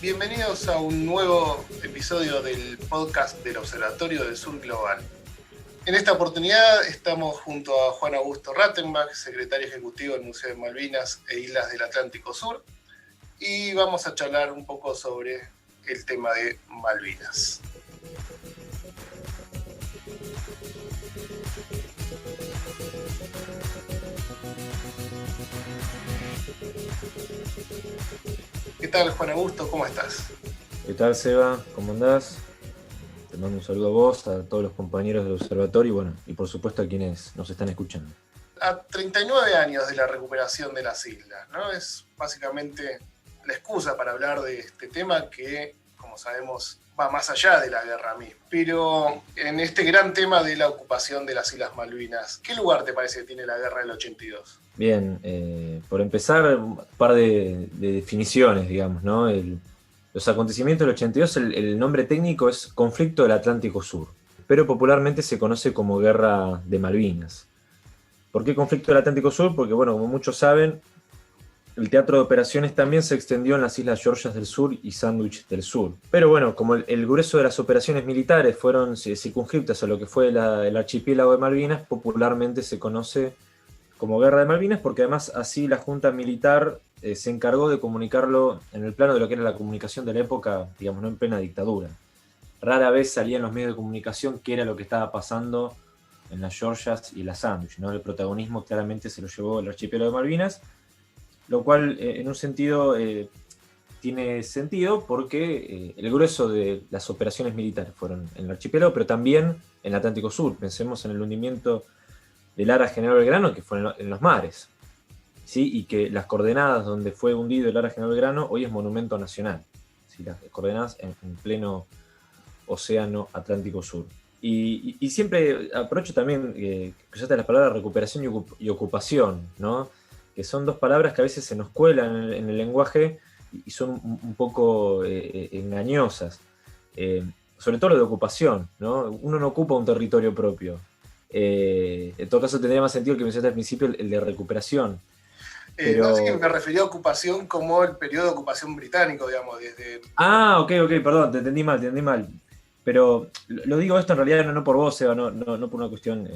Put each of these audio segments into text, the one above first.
Bienvenidos a un nuevo episodio del podcast del Observatorio del Sur Global. En esta oportunidad estamos junto a Juan Augusto Rattenbach, secretario ejecutivo del Museo de Malvinas e Islas del Atlántico Sur, y vamos a charlar un poco sobre el tema de Malvinas. ¿Qué tal, Juan Augusto? ¿Cómo estás? ¿Qué tal, Seba? ¿Cómo andás? Te mando un saludo a vos, a todos los compañeros del observatorio y por supuesto a quienes nos están escuchando. A 39 años de la recuperación de las islas, ¿no? Es básicamente la excusa para hablar de este tema que, como sabemos, va más allá de la guerra misma. Pero en este gran tema de la ocupación de las Islas Malvinas, ¿qué lugar te parece que tiene la guerra del 82? Bien, por empezar, un par de definiciones, digamos, ¿no? Los acontecimientos del 82, el nombre técnico es Conflicto del Atlántico Sur, pero popularmente se conoce como Guerra de Malvinas. ¿Por qué Conflicto del Atlántico Sur? Porque, bueno, como muchos saben, el teatro de operaciones también se extendió en las Islas Georgias del Sur y Sandwich del Sur. Pero bueno, como el grueso de las operaciones militares fueron circunscriptas a lo que fue el archipiélago de Malvinas, popularmente se conoce como Guerra de Malvinas, porque además así la Junta Militar se encargó de comunicarlo en el plano de lo que era la comunicación de la época, digamos, no en plena dictadura. Rara vez salía en los medios de comunicación qué era lo que estaba pasando en las Georgias y las Sandwich, ¿no? El protagonismo claramente se lo llevó el archipiélago de Malvinas, lo cual en un sentido tiene sentido porque el grueso de las operaciones militares fueron en el archipiélago, pero también en el Atlántico Sur. Pensemos en el hundimiento del Ara General Belgrano, que fue en los mares, ¿sí? Y que las coordenadas donde fue hundido el Ara General Belgrano hoy es monumento nacional, ¿sí? Las coordenadas en pleno océano Atlántico Sur. Y siempre aprovecho también que usaste las palabras recuperación y ocupación, ¿no? Que son dos palabras que a veces se nos cuelan en el lenguaje y son un poco engañosas. Sobre todo lo de ocupación, ¿no? Uno no ocupa un territorio propio. En todo caso tendría más sentido el que mencionaste al principio, el de recuperación. Pero... No sé que me refería a ocupación como el periodo de ocupación británico, digamos, desde... ok, perdón, te entendí mal. Pero lo digo esto en realidad no por vos, Seba, no por una cuestión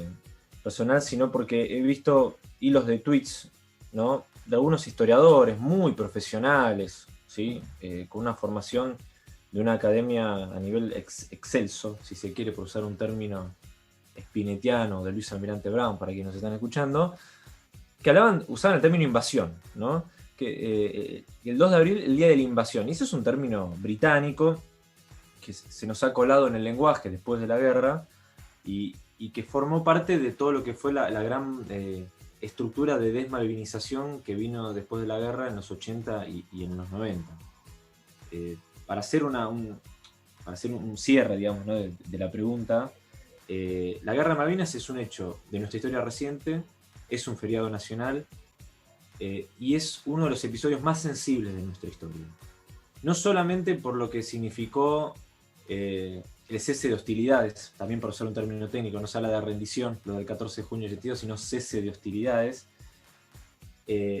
personal, sino porque he visto hilos de tweets, ¿no? De algunos historiadores muy profesionales, ¿sí? Con una formación de una academia a nivel excelso, si se quiere, por usar un término spinetiano de Luis Almirante Brown, para quienes nos están escuchando, que usaban el término invasión, ¿no? Que el 2 de abril, el día de la invasión, y eso es un término británico que se nos ha colado en el lenguaje después de la guerra y que formó parte de todo lo que fue la gran estructura de desmalvinización que vino después de la guerra en los 80 y en los 90. Para hacer un cierre, digamos, ¿no? de la pregunta, la Guerra de Malvinas es un hecho de nuestra historia reciente, es un feriado nacional y es uno de los episodios más sensibles de nuestra historia. No solamente por lo que significó el cese de hostilidades, también por usar un término técnico, no se habla de rendición, lo del 14 de junio del 82, sino cese de hostilidades,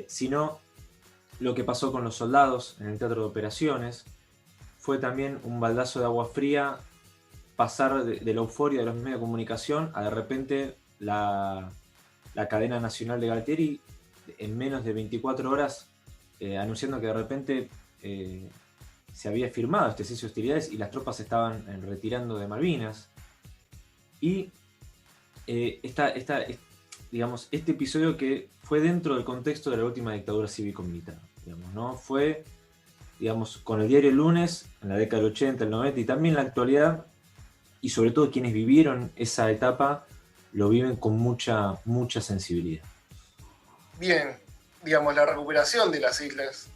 sino lo que pasó con los soldados en el teatro de operaciones. Fue también un baldazo de agua fría pasar de la euforia de los medios de comunicación a de repente la cadena nacional de Galtieri en menos de 24 horas anunciando que de repente se había firmado este cese de hostilidades y las tropas se estaban retirando de Malvinas. Y digamos, este episodio que fue dentro del contexto de la última dictadura cívico-militar, digamos, ¿no? Fue, digamos, con el diario El Lunes, en la década del 80, el 90 y también en la actualidad, y sobre todo quienes vivieron esa etapa, lo viven con mucha sensibilidad. Bien, digamos, la recuperación de las islas,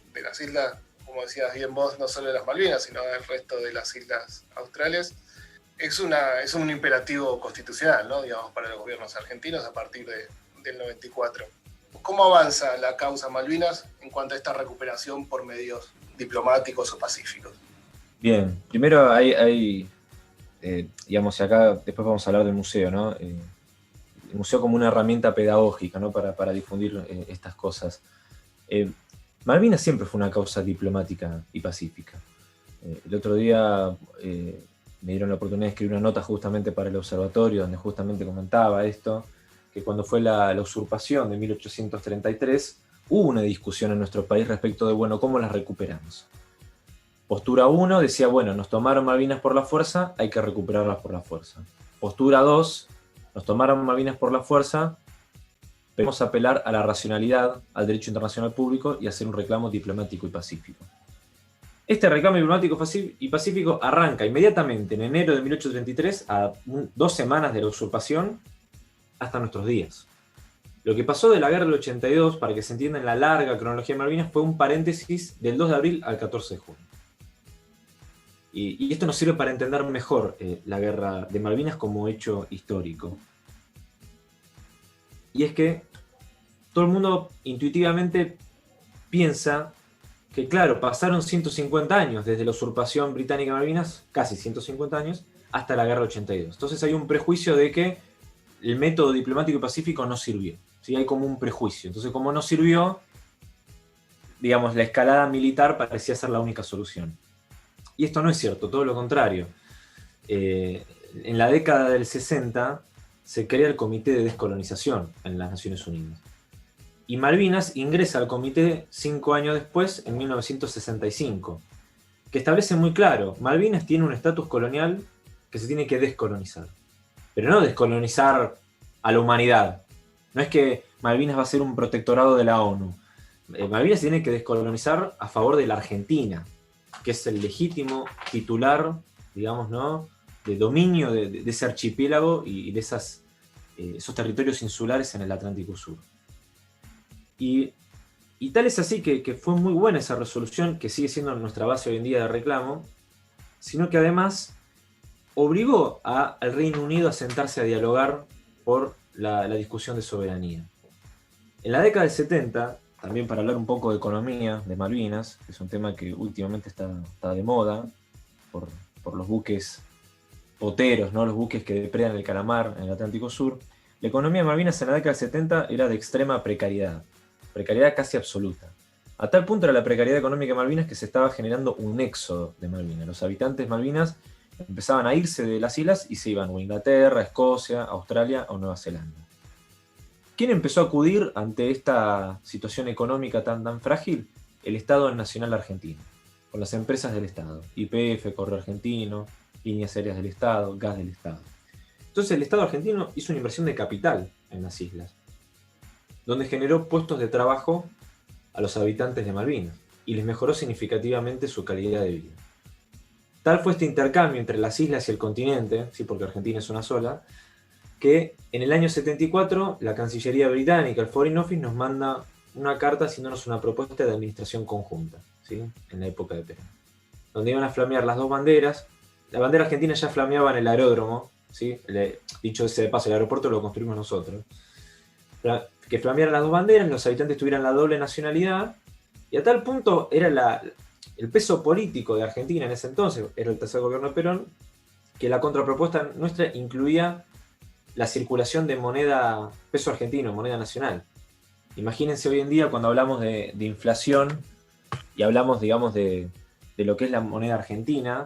como decías bien vos, no solo de las Malvinas, sino del resto de las islas australes, es un imperativo constitucional, ¿no? Digamos, para los gobiernos argentinos a partir del 94. ¿Cómo avanza la causa Malvinas en cuanto a esta recuperación por medios diplomáticos o pacíficos? Bien, primero hay digamos, y acá después vamos a hablar del museo, ¿no? El museo como una herramienta pedagógica, ¿no? Para difundir estas cosas. Malvinas siempre fue una causa diplomática y pacífica. El otro día me dieron la oportunidad de escribir una nota justamente para el observatorio, donde justamente comentaba esto, que cuando fue la usurpación de 1833, hubo una discusión en nuestro país respecto de, bueno, ¿cómo las recuperamos? Postura 1 decía, bueno, nos tomaron Malvinas por la fuerza, hay que recuperarlas por la fuerza. Postura 2, nos tomaron Malvinas por la fuerza, debemos apelar a la racionalidad, al derecho internacional público y hacer un reclamo diplomático y pacífico. Este reclamo diplomático y pacífico arranca inmediatamente en enero de 1833, a 2 semanas de la usurpación, hasta nuestros días. Lo que pasó de la guerra del 82, para que se entienda en la larga cronología de Malvinas, fue un paréntesis del 2 de abril al 14 de junio. Y esto nos sirve para entender mejor la guerra de Malvinas como hecho histórico. Y es que todo el mundo intuitivamente piensa que, claro, pasaron 150 años desde la usurpación británica de Malvinas, casi 150 años, hasta la guerra del 82. Entonces hay un prejuicio de que el método diplomático y pacífico no sirvió. ¿Sí? Hay como un prejuicio. Entonces, como no sirvió, digamos, la escalada militar parecía ser la única solución. Y esto no es cierto, todo lo contrario. En la década del 60 se crea el Comité de Descolonización en las Naciones Unidas. Y Malvinas ingresa al comité 5 años después, en 1965, que establece muy claro, Malvinas tiene un estatus colonial que se tiene que descolonizar. Pero no descolonizar a la humanidad. No es que Malvinas va a ser un protectorado de la ONU. Malvinas tiene que descolonizar a favor de la Argentina, que es el legítimo titular, digamos, ¿no?, de dominio de ese archipiélago y de esos territorios insulares en el Atlántico Sur. Y tal es así que fue muy buena esa resolución, que sigue siendo nuestra base hoy en día de reclamo, sino que además obligó al Reino Unido a sentarse a dialogar por la discusión de soberanía. En la década del 70, también para hablar un poco de economía de Malvinas, que es un tema que últimamente está de moda, por los buques poteros, ¿no? Los buques que depredan el calamar en el Atlántico Sur, la economía de Malvinas en la década del 70 era de extrema precariedad casi absoluta. A tal punto era la precariedad económica de Malvinas que se estaba generando un éxodo de Malvinas. Los habitantes de Malvinas empezaban a irse de las islas y se iban a Inglaterra, Escocia, Australia o Nueva Zelanda. ¿Quién empezó a acudir ante esta situación económica tan frágil? El Estado Nacional Argentino, con las empresas del Estado, YPF, Correo Argentino, Líneas Aéreas del Estado, Gas del Estado. Entonces el Estado argentino hizo una inversión de capital en las islas, donde generó puestos de trabajo a los habitantes de Malvinas y les mejoró significativamente su calidad de vida. Tal fue este intercambio entre las islas y el continente, sí, porque Argentina es una sola, que en el año 74 la Cancillería Británica, el Foreign Office, nos manda una carta haciéndonos una propuesta de administración conjunta, ¿sí?, en la época de Perón, donde iban a flamear las dos banderas. La bandera argentina ya flameaba en el aeródromo, ¿sí? Dicho ese de paso, el aeropuerto lo construimos nosotros. Que flamearan las dos banderas, los habitantes tuvieran la doble nacionalidad, y a tal punto era el peso político de Argentina en ese entonces, era el tercer gobierno de Perón, que la contrapropuesta nuestra incluía la circulación de moneda, peso argentino, moneda nacional. Imagínense hoy en día cuando hablamos de inflación y hablamos, digamos, de lo que es la moneda argentina.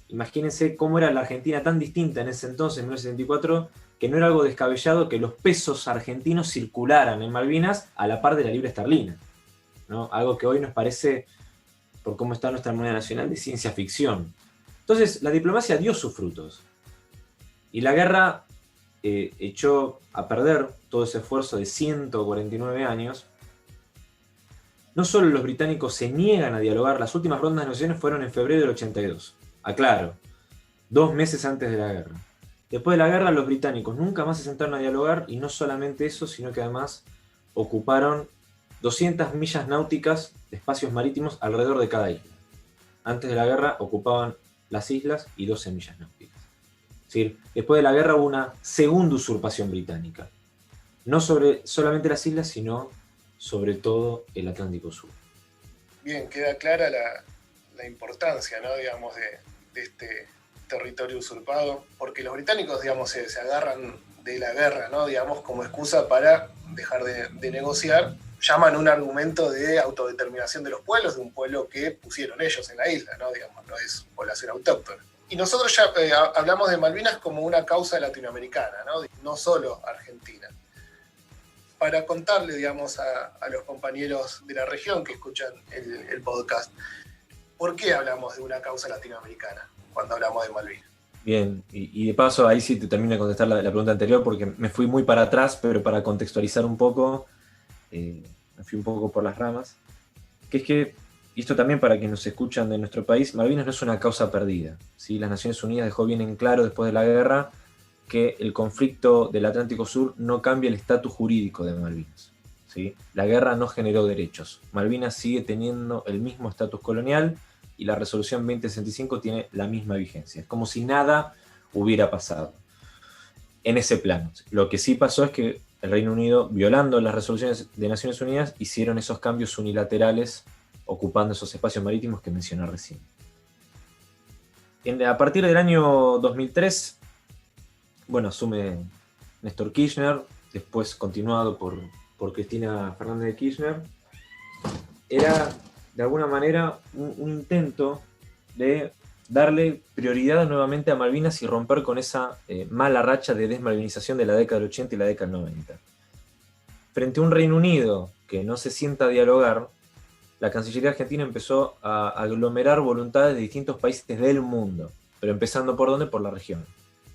Imagínense cómo era la Argentina tan distinta en ese entonces, en 1974, que no era algo descabellado que los pesos argentinos circularan en Malvinas a la par de la libra esterlina, ¿no? Algo que hoy nos parece, por cómo está nuestra moneda nacional, de ciencia ficción. Entonces, la diplomacia dio sus frutos. Y la guerra echó a perder todo ese esfuerzo de 149 años. No solo los británicos se niegan a dialogar, las últimas rondas de negociaciones fueron en febrero del 82. Aclaro, 2 meses antes de la guerra. Después de la guerra, los británicos nunca más se sentaron a dialogar, y no solamente eso, sino que además ocuparon 200 millas náuticas de espacios marítimos alrededor de cada isla. Antes de la guerra ocupaban las islas y 12 millas náuticas. Es decir, después de la guerra hubo una segunda usurpación británica. No sobre solamente las islas, sino sobre todo el Atlántico Sur. Bien, queda clara la importancia, ¿no?, digamos, de este territorio usurpado, porque los británicos, digamos, se agarran de la guerra, ¿no? Digamos, como excusa para dejar de negociar, llaman un argumento de autodeterminación de los pueblos, de un pueblo que pusieron ellos en la isla, ¿no? Digamos, no es población autóctona. Y nosotros ya hablamos de Malvinas como una causa latinoamericana, ¿no? No solo argentina. Para contarle, digamos, a los compañeros de la región que escuchan el podcast, ¿por qué hablamos de una causa latinoamericana cuando hablamos de Malvinas? Bien, y de paso ahí sí te termino de contestar la pregunta anterior porque me fui muy para atrás, pero para contextualizar un poco, me fui un poco por las ramas, que es que, y esto también para quienes nos escuchan de nuestro país, Malvinas no es una causa perdida, ¿sí? Las Naciones Unidas dejó bien en claro después de la guerra que el conflicto del Atlántico Sur no cambia el estatus jurídico de Malvinas, ¿sí? La guerra no generó derechos, Malvinas sigue teniendo el mismo estatus colonial y la resolución 2065 tiene la misma vigencia. Es como si nada hubiera pasado en ese plano. Lo que sí pasó es que el Reino Unido, violando las resoluciones de Naciones Unidas, hicieron esos cambios unilaterales ocupando esos espacios marítimos que mencioné recién. A partir del año 2003, bueno, asume Néstor Kirchner, después continuado por Cristina Fernández de Kirchner. Era de alguna manera un intento de darle prioridad nuevamente a Malvinas y romper con esa mala racha de desmalvinización de la década del 80 y la década del 90. Frente a un Reino Unido que no se sienta a dialogar, la Cancillería Argentina empezó a aglomerar voluntades de distintos países del mundo, pero empezando ¿por dónde? Por la región.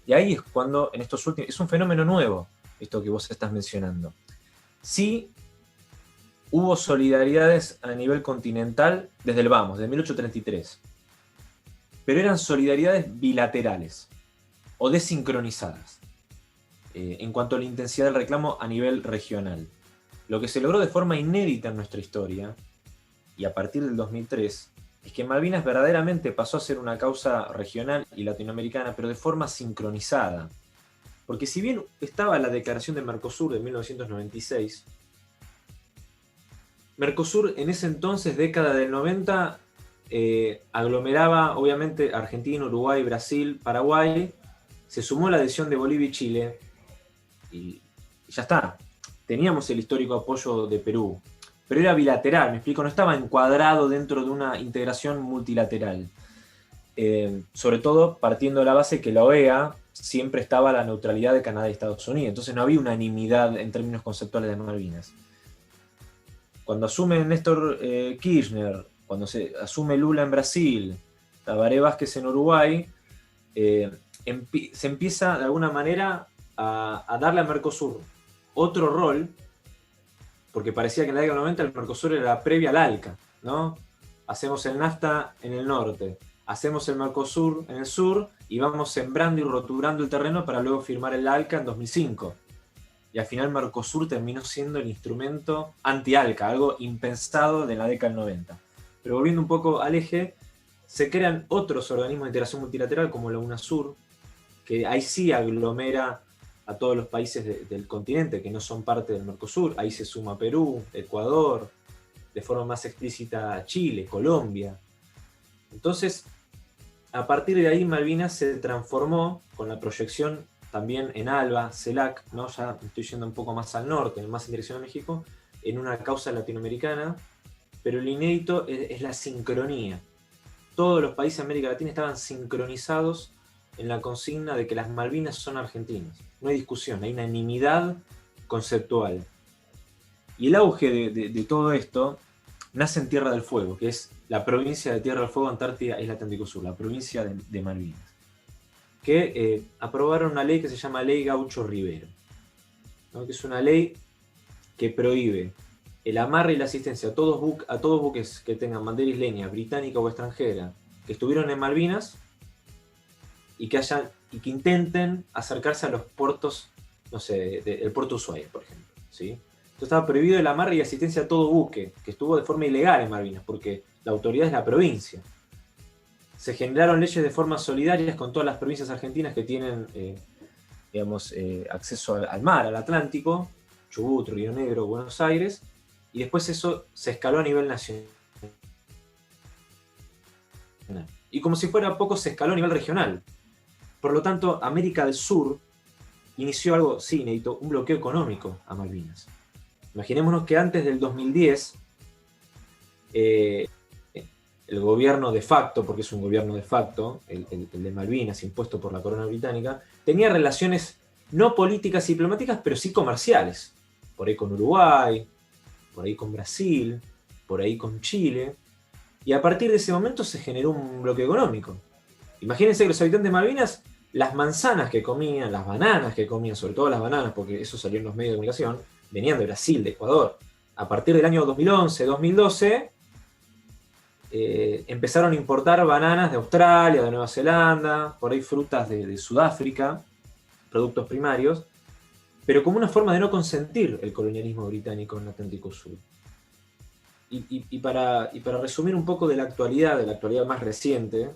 Y ahí es cuando, en estos últimos, es un fenómeno nuevo, esto que vos estás mencionando. Sí, hubo solidaridades a nivel continental desde el vamos, de 1833. Pero eran solidaridades bilaterales o desincronizadas en cuanto a la intensidad del reclamo a nivel regional. Lo que se logró de forma inédita en nuestra historia, y a partir del 2003, es que Malvinas verdaderamente pasó a ser una causa regional y latinoamericana, pero de forma sincronizada. Porque si bien estaba la declaración de Mercosur de 1996, Mercosur en ese entonces, década del 90, aglomeraba obviamente Argentina, Uruguay, Brasil, Paraguay, se sumó la adhesión de Bolivia y Chile, y ya está. Teníamos el histórico apoyo de Perú, pero era bilateral, me explico, no estaba encuadrado dentro de una integración multilateral. Sobre todo partiendo de la base que la OEA siempre estaba a la neutralidad de Canadá y Estados Unidos, entonces no había unanimidad en términos conceptuales de Malvinas. Cuando asume Néstor Kirchner, cuando se asume Lula en Brasil, Tabaré Vázquez en Uruguay, se empieza de alguna manera a darle a Mercosur otro rol, porque parecía que en la década del 90 el Mercosur era la previa al ALCA, ¿no? Hacemos el NAFTA en el norte, hacemos el Mercosur en el sur y vamos sembrando y roturando el terreno para luego firmar el ALCA en 2005. Y al final Mercosur terminó siendo el instrumento anti-ALCA, algo impensado de la década del 90. Pero volviendo un poco al eje, se crean otros organismos de integración multilateral como la UNASUR, que ahí sí aglomera a todos los países del continente que no son parte del Mercosur. Ahí se suma Perú, Ecuador, de forma más explícita Chile, Colombia. Entonces, a partir de ahí Malvinas se transformó con la proyección también en ALBA, CELAC, ¿no? Ya estoy yendo un poco más al norte, más en dirección a México, en una causa latinoamericana, pero el inédito es la sincronía. Todos los países de América Latina estaban sincronizados en la consigna de que las Malvinas son argentinas. No hay discusión, hay unanimidad conceptual. Y el auge de todo esto nace en Tierra del Fuego, que es la provincia de Tierra del Fuego, Antártida, Isla Atlántico Sur, la provincia de Malvinas, que aprobaron una ley que se llama Ley Gaucho Rivero, ¿no? Que es una ley que prohíbe el amarre y la asistencia a todos buques que tengan bandera isleña, británica o extranjera, que estuvieron en Malvinas y que intenten acercarse a los puertos, no sé, el puerto Ushuaia, por ejemplo, ¿sí? Entonces estaba prohibido el amarre y asistencia a todo buque que estuvo de forma ilegal en Malvinas, porque la autoridad es la provincia. Se generaron leyes de forma solidarias con todas las provincias argentinas que tienen acceso al mar, al Atlántico, Chubut, Río Negro, Buenos Aires, y después eso se escaló a nivel nacional. Y como si fuera poco, se escaló a nivel regional. Por lo tanto, América del Sur inició algo, sí, inédito, un bloqueo económico a Malvinas. Imaginémonos que antes del 2010, el gobierno de facto, porque es un gobierno de facto, el de Malvinas, impuesto por la corona británica, tenía relaciones no políticas y diplomáticas, pero sí comerciales. Por ahí con Uruguay, por ahí con Brasil, por ahí con Chile. Y a partir de ese momento se generó un bloqueo económico. Imagínense que los habitantes de Malvinas, las manzanas que comían, las bananas que comían, sobre todo las bananas, porque eso salió en los medios de comunicación, venían de Brasil, de Ecuador. A partir del año 2011, 2012, empezaron a importar bananas de Australia, de Nueva Zelanda, por ahí frutas de Sudáfrica, productos primarios, pero como una forma de no consentir el colonialismo británico en el Atlántico Sur. Y para resumir un poco de la actualidad más reciente,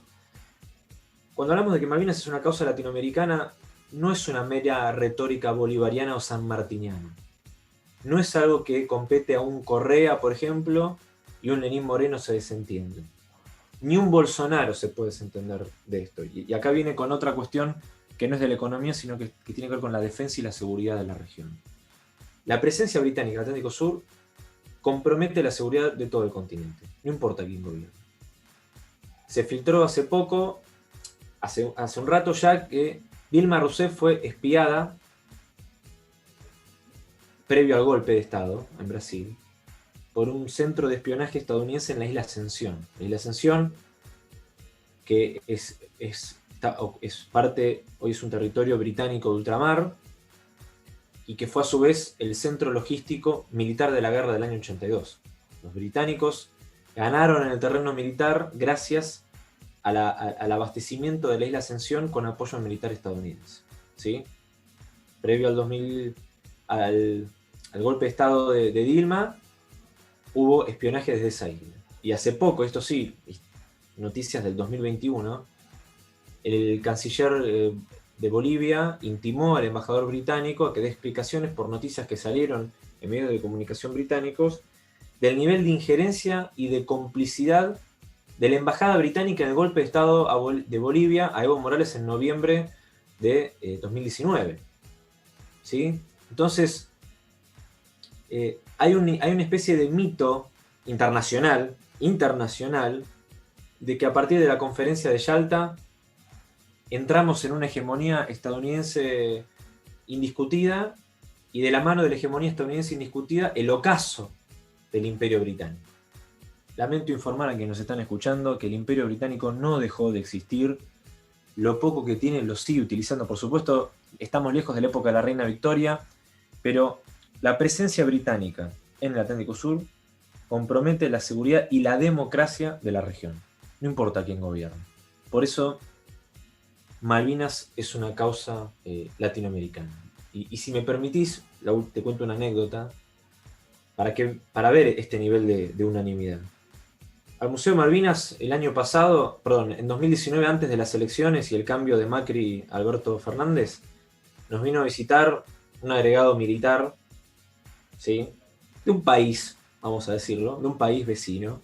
cuando hablamos de que Malvinas es una causa latinoamericana, no es una mera retórica bolivariana o sanmartiniana. No es algo que compete a un Correa, por ejemplo, y un Lenín Moreno se desentiende. Ni un Bolsonaro se puede desentender de esto. Y acá viene con otra cuestión que no es de la economía, sino que tiene que ver con la defensa y la seguridad de la región. La presencia británica en el Atlántico Sur compromete la seguridad de todo el continente, no importa quién gobierne. Se filtró hace poco, hace un rato ya, que Dilma Rousseff fue espiada previo al golpe de Estado en Brasil por un centro de espionaje estadounidense en la isla Ascensión. La isla Ascensión, que es parte, hoy es un territorio británico de ultramar, y que fue a su vez el centro logístico militar de la guerra del año 82. Los británicos ganaron en el terreno militar gracias al abastecimiento de la isla Ascensión con apoyo militar estadounidense. ¿Sí? Previo al golpe de Estado de Dilma, hubo espionaje desde esa isla. Y hace poco, esto sí, noticias del 2021, el canciller de Bolivia intimó al embajador británico a que dé explicaciones por noticias que salieron en medios de comunicación británicos del nivel de injerencia y de complicidad de la embajada británica en el golpe de Estado de Bolivia a Evo Morales en noviembre de 2019. ¿Sí? Entonces, hay una especie de mito internacional de que a partir de la conferencia de Yalta entramos en una hegemonía estadounidense indiscutida, y de la mano de la hegemonía estadounidense indiscutida, el ocaso del Imperio Británico. Lamento informar a quienes nos están escuchando que el Imperio Británico no dejó de existir. Lo poco que tiene lo sigue utilizando. Por supuesto, estamos lejos de la época de la Reina Victoria, pero la presencia británica en el Atlántico Sur compromete la seguridad y la democracia de la región. No importa quién gobierne. Por eso, Malvinas es una causa latinoamericana. Y si me permitís, te cuento una anécdota para ver este nivel de unanimidad. Al Museo de Malvinas en 2019, antes de las elecciones y el cambio de Macri a Alberto Fernández, nos vino a visitar un agregado militar, ¿sí?, de un país, vamos a decirlo, de un país vecino,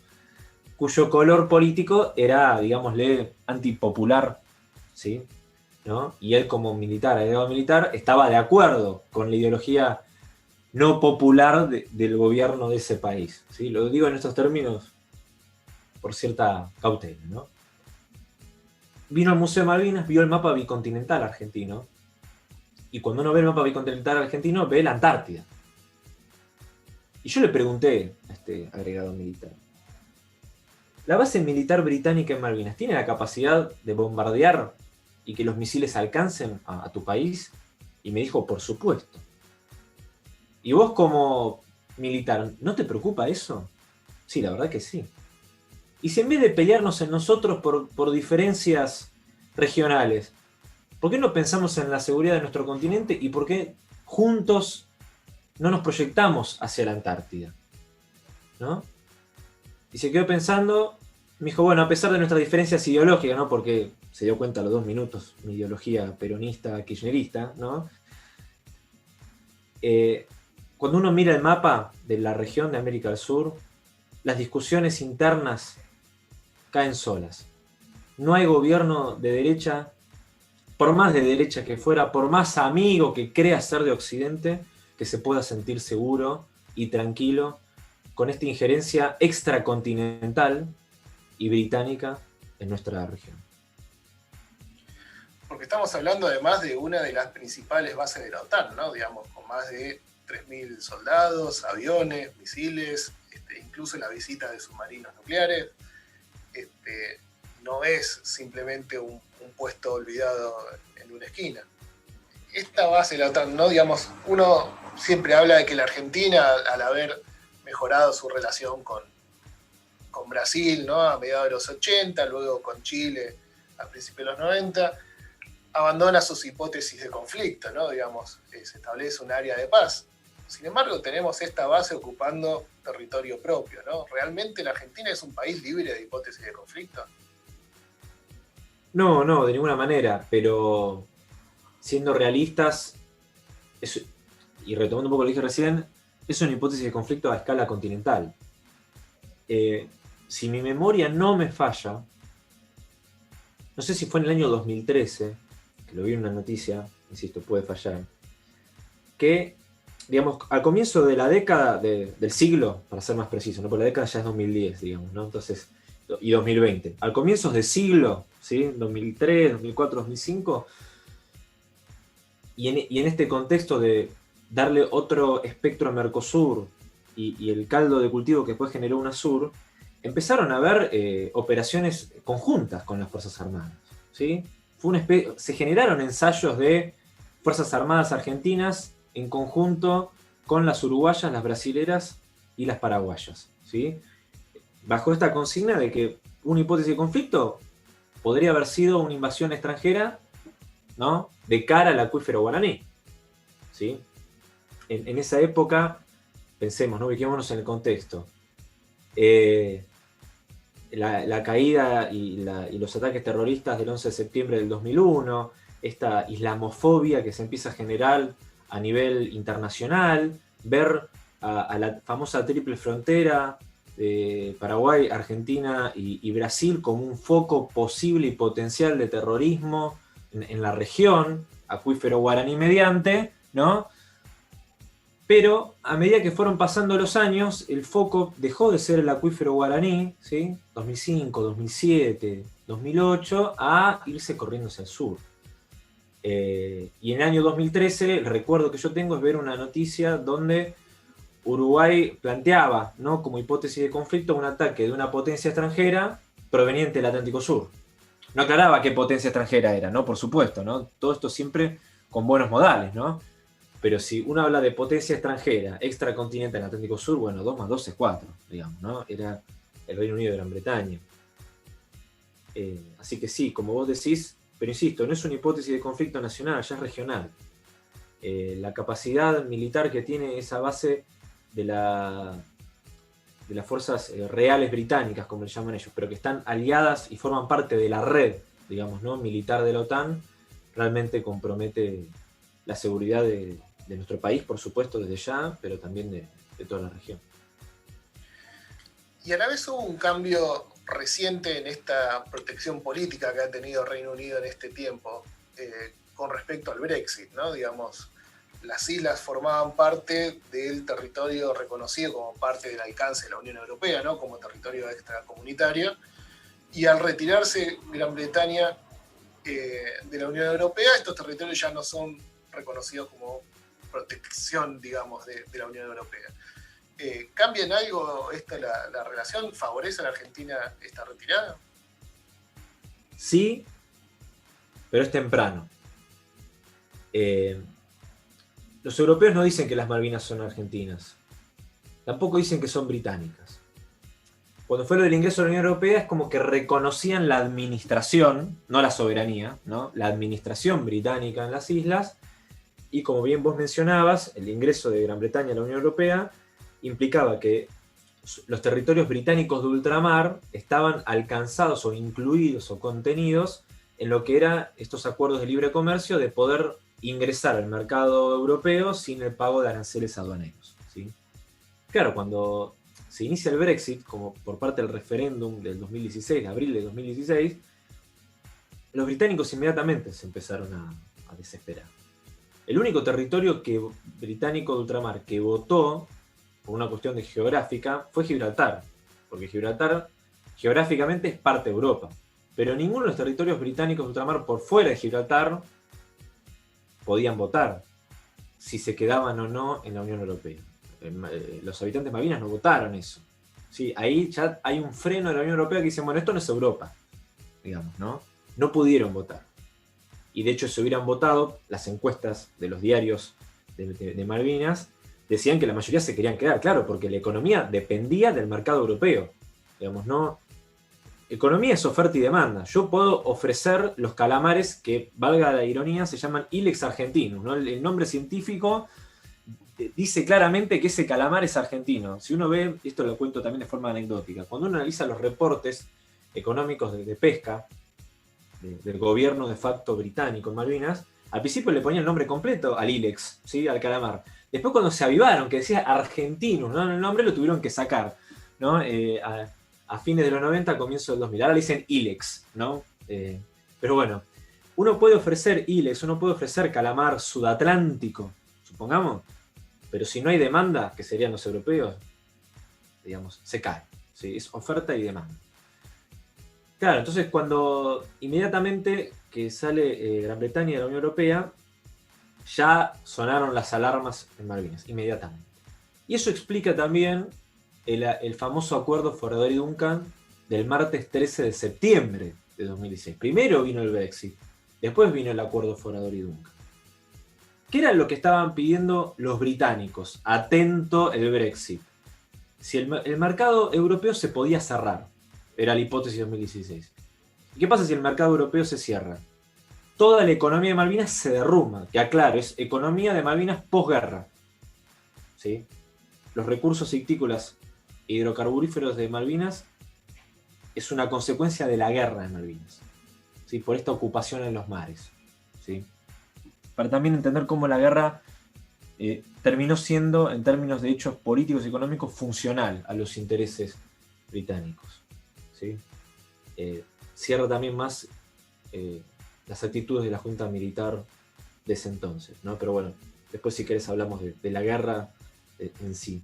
cuyo color político era, digámosle, antipopular, ¿sí?, ¿no? Y él, como agregado militar, estaba de acuerdo con la ideología no popular del gobierno de ese país, ¿sí? Lo digo en estos términos por cierta cautela, ¿no? Vino al Museo de Malvinas, vio el mapa bicontinental argentino, y cuando uno ve el mapa bicontinental argentino, ve la Antártida. Y yo le pregunté a este agregado militar: ¿la base militar británica en Malvinas tiene la capacidad de bombardear y que los misiles alcancen a tu país? Y me dijo: por supuesto. ¿Y vos, como militar, no te preocupa eso? Sí, la verdad que sí. Y si en vez de pelearnos en nosotros por diferencias regionales, ¿por qué no pensamos en la seguridad de nuestro continente y por qué juntos no nos proyectamos hacia la Antártida? ¿No? Y se quedó pensando, me dijo: bueno, a pesar de nuestras diferencias ideológicas, ¿no?, porque se dio cuenta a los 2 minutos mi ideología peronista, kirchnerista, ¿no? Cuando uno mira el mapa de la región de América del Sur, las discusiones internas caen solas. No hay gobierno de derecha por más de derecha que fuera, por más amigo que crea ser de Occidente, que se pueda sentir seguro y tranquilo con esta injerencia extracontinental y británica en nuestra región. Porque estamos hablando además de una de las principales bases de la OTAN, ¿no? Digamos, con más de 3.000 soldados, aviones, misiles, incluso la visita de submarinos nucleares. No es simplemente un puesto olvidado en una esquina. Esta base de la OTAN, ¿no? Digamos, uno siempre habla de que la Argentina, al haber mejorado su relación con Brasil, ¿no? A mediados de los 80, luego con Chile a principios de los 90, abandona sus hipótesis de conflicto, ¿no? Digamos, se establece un área de paz. Sin embargo, tenemos esta base ocupando territorio propio, ¿no? ¿Realmente la Argentina es un país libre de hipótesis de conflicto? No, de ninguna manera, pero siendo realistas, y retomando un poco lo que dije recién, es una hipótesis de conflicto a escala continental. Si mi memoria no me falla, no sé si fue en el año 2013, que lo vi en una noticia, insisto, puede fallar, que, digamos, al comienzo de la década del siglo, para ser más preciso, ¿no? Porque la década ya es 2010, digamos, ¿no? Entonces, y 2020. Al comienzo del siglo, ¿sí? 2003, 2004, 2005, y en este contexto de darle otro espectro a Mercosur y el caldo de cultivo que después generó UNASUR, empezaron a haber operaciones conjuntas con las Fuerzas Armadas, ¿sí? Se generaron ensayos de Fuerzas Armadas argentinas en conjunto con las uruguayas, las brasileras y las paraguayas, ¿sí? Bajo esta consigna de que una hipótesis de conflicto podría haber sido una invasión extranjera, ¿no? De cara al acuífero guaraní, ¿sí? En esa época, pensemos, ¿no? Ubiquémonos en el contexto. La caída y los ataques terroristas del 11 de septiembre del 2001, esta islamofobia que se empieza a generar a nivel internacional, ver a la famosa triple frontera de Paraguay, Argentina y Brasil como un foco posible y potencial de terrorismo en la región, acuífero guaraní mediante, ¿no? Pero a medida que fueron pasando los años, el foco dejó de ser el acuífero guaraní, ¿sí? 2005, 2007, 2008, a irse corriendo hacia el sur. Y en el año 2013, el recuerdo que yo tengo es ver una noticia donde Uruguay planteaba, ¿no? Como hipótesis de conflicto, un ataque de una potencia extranjera proveniente del Atlántico Sur. No aclaraba qué potencia extranjera era, ¿no? Por supuesto, ¿no? Todo esto siempre con buenos modales, ¿no? Pero si uno habla de potencia extranjera, extracontinental en el Atlántico Sur, bueno, 2 más 2 es 4, digamos, ¿no? Era el Reino Unido de Gran Bretaña. Así que sí, como vos decís, pero insisto, no es una hipótesis de conflicto nacional, ya es regional. La capacidad militar que tiene esa base de las fuerzas reales británicas, como le llaman ellos, pero que están aliadas y forman parte de la red, digamos, ¿no? Militar de la OTAN, realmente compromete la seguridad de nuestro país, por supuesto, desde ya, pero también de toda la región. Y a la vez hubo un cambio reciente en esta protección política que ha tenido Reino Unido en este tiempo con respecto al Brexit, ¿no? Digamos, las islas formaban parte del territorio reconocido como parte del alcance de la Unión Europea, ¿no? Como territorio extracomunitario, y al retirarse Gran Bretaña de la Unión Europea, estos territorios ya no son reconocidos como protección, digamos, de la Unión Europea. ¿Cambia en algo la relación? ¿Favorece a la Argentina esta retirada? Sí, pero es temprano. Los europeos no dicen que las Malvinas son argentinas. Tampoco dicen que son británicas. Cuando fue lo del ingreso a la Unión Europea es como que reconocían la administración, no la soberanía, ¿no? La administración británica en las islas, y como bien vos mencionabas, el ingreso de Gran Bretaña a la Unión Europea implicaba que los territorios británicos de ultramar estaban alcanzados o incluidos o contenidos en lo que eran estos acuerdos de libre comercio de poder ingresar al mercado europeo sin el pago de aranceles aduaneros, ¿sí? Claro, cuando se inicia el Brexit, como por parte del referéndum del 2016, de abril de 2016, los británicos inmediatamente se empezaron a desesperar. El único territorio británico de ultramar que votó, por una cuestión de geográfica, fue Gibraltar, porque Gibraltar geográficamente es parte de Europa, pero ninguno de los territorios británicos de ultramar por fuera de Gibraltar podían votar si se quedaban o no en la Unión Europea. Los habitantes de Malvinas no votaron eso. Sí, ahí ya hay un freno de la Unión Europea que dice, bueno, esto no es Europa, digamos, ¿no? No pudieron votar. Y de hecho, si hubieran votado, las encuestas de los diarios de Malvinas decían que la mayoría se querían quedar, claro, porque la economía dependía del mercado europeo. Digamos, ¿no? Economía es oferta y demanda. Yo puedo ofrecer los calamares que, valga la ironía, se llaman Ilex argentinos, ¿no? El nombre científico dice claramente que ese calamar es argentino. Si uno ve, esto lo cuento también de forma anecdótica, cuando uno analiza los reportes económicos de pesca del gobierno de facto británico en Malvinas, al principio le ponía el nombre completo al Ilex, ¿sí? Al calamar. Después cuando se avivaron, que decía argentino, ¿no? El nombre lo tuvieron que sacar, ¿no? A fines de los 90, comienzo del 2000. Ahora le dicen Ilex, ¿no? Pero bueno, uno puede ofrecer Ilex, uno puede ofrecer calamar sudatlántico, supongamos, pero si no hay demanda, que serían los europeos, digamos, se cae, ¿sí? Es oferta y demanda. Claro, entonces cuando inmediatamente que sale Gran Bretaña de la Unión Europea, ya sonaron las alarmas en Malvinas, inmediatamente. Y eso explica también el famoso acuerdo Forador-Duncan del martes 13 de septiembre de 2016. Primero vino el Brexit, después vino el acuerdo Forador-Duncan. ¿Qué era lo que estaban pidiendo los británicos? Atento el Brexit. Si el mercado europeo se podía cerrar, era la hipótesis de 2016. ¿Y qué pasa si el mercado europeo se cierra? Toda la economía de Malvinas se derrumba, que aclaro, es economía de Malvinas posguerra. ¿Sí? Los recursos ictícolas e hidrocarburíferos de Malvinas es una consecuencia de la guerra de Malvinas, ¿sí? Por esta ocupación en los mares, ¿sí? Para también entender cómo la guerra terminó siendo, en términos de hechos políticos y económicos, funcional a los intereses británicos, ¿sí? Cierra también más las actitudes de la Junta Militar de ese entonces, ¿no? Pero bueno, después si querés hablamos de la guerra en sí.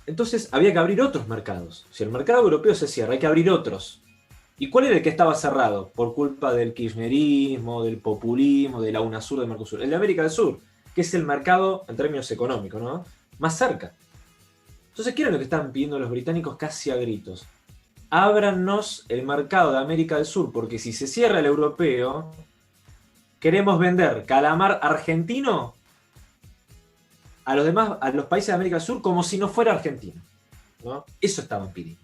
Entonces había que abrir otros mercados. Si el mercado europeo se cierra, hay que abrir otros. ¿Y cuál era el que estaba cerrado? Por culpa del kirchnerismo, del populismo, de la UNASUR, de Mercosur. El de América del Sur, que es el mercado, en términos económicos, ¿no?, más cerca. Entonces, ¿qué era lo que estaban pidiendo los británicos casi a gritos? Ábranos el mercado de América del Sur, porque si se cierra el europeo, queremos vender calamar argentino a los países de América del Sur como si no fuera argentino, ¿no? Eso estaban pidiendo.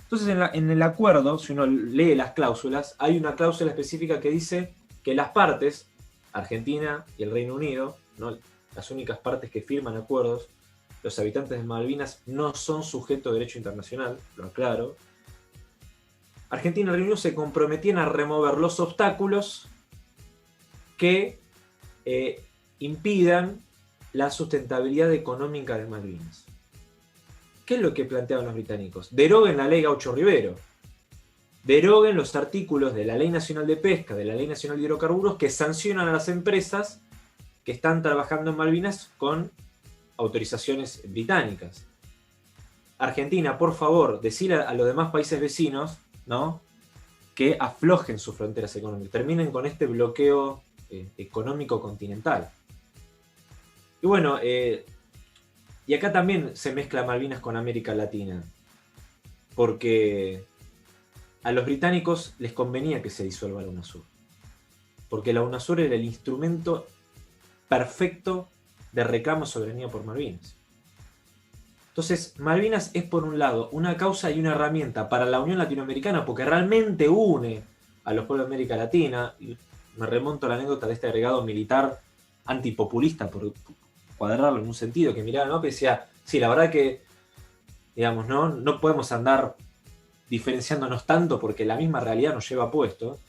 Entonces, en el acuerdo, si uno lee las cláusulas, hay una cláusula específica que dice que las partes, Argentina y el Reino Unido, ¿no?, las únicas partes que firman acuerdos, los habitantes de Malvinas no son sujetos de derecho internacional, lo aclaro. Argentina y el Reino Unido se comprometían a remover los obstáculos que impidan la sustentabilidad económica de Malvinas. ¿Qué es lo que planteaban los británicos? Deroguen la ley Gaucho-Rivero. Deroguen los artículos de la Ley Nacional de Pesca, de la Ley Nacional de Hidrocarburos, que sancionan a las empresas que están trabajando en Malvinas con autorizaciones británicas. Argentina, por favor, decile a los demás países vecinos, ¿no?, que aflojen sus fronteras económicas, terminen con este bloqueo económico continental. Y bueno, y acá también se mezcla Malvinas con América Latina, porque a los británicos les convenía que se disuelva la UNASUR, porque la UNASUR era el instrumento perfecto de reclamo de soberanía por Malvinas. Entonces, Malvinas es, por un lado, una causa y una herramienta para la Unión Latinoamericana, porque realmente une a los pueblos de América Latina. Y me remonto a la anécdota de este agregado militar antipopulista, por cuadrarlo en un sentido, que miraba, ¿no?, que decía, sí, la verdad que, digamos, no podemos andar diferenciándonos tanto porque la misma realidad nos lleva a puesto.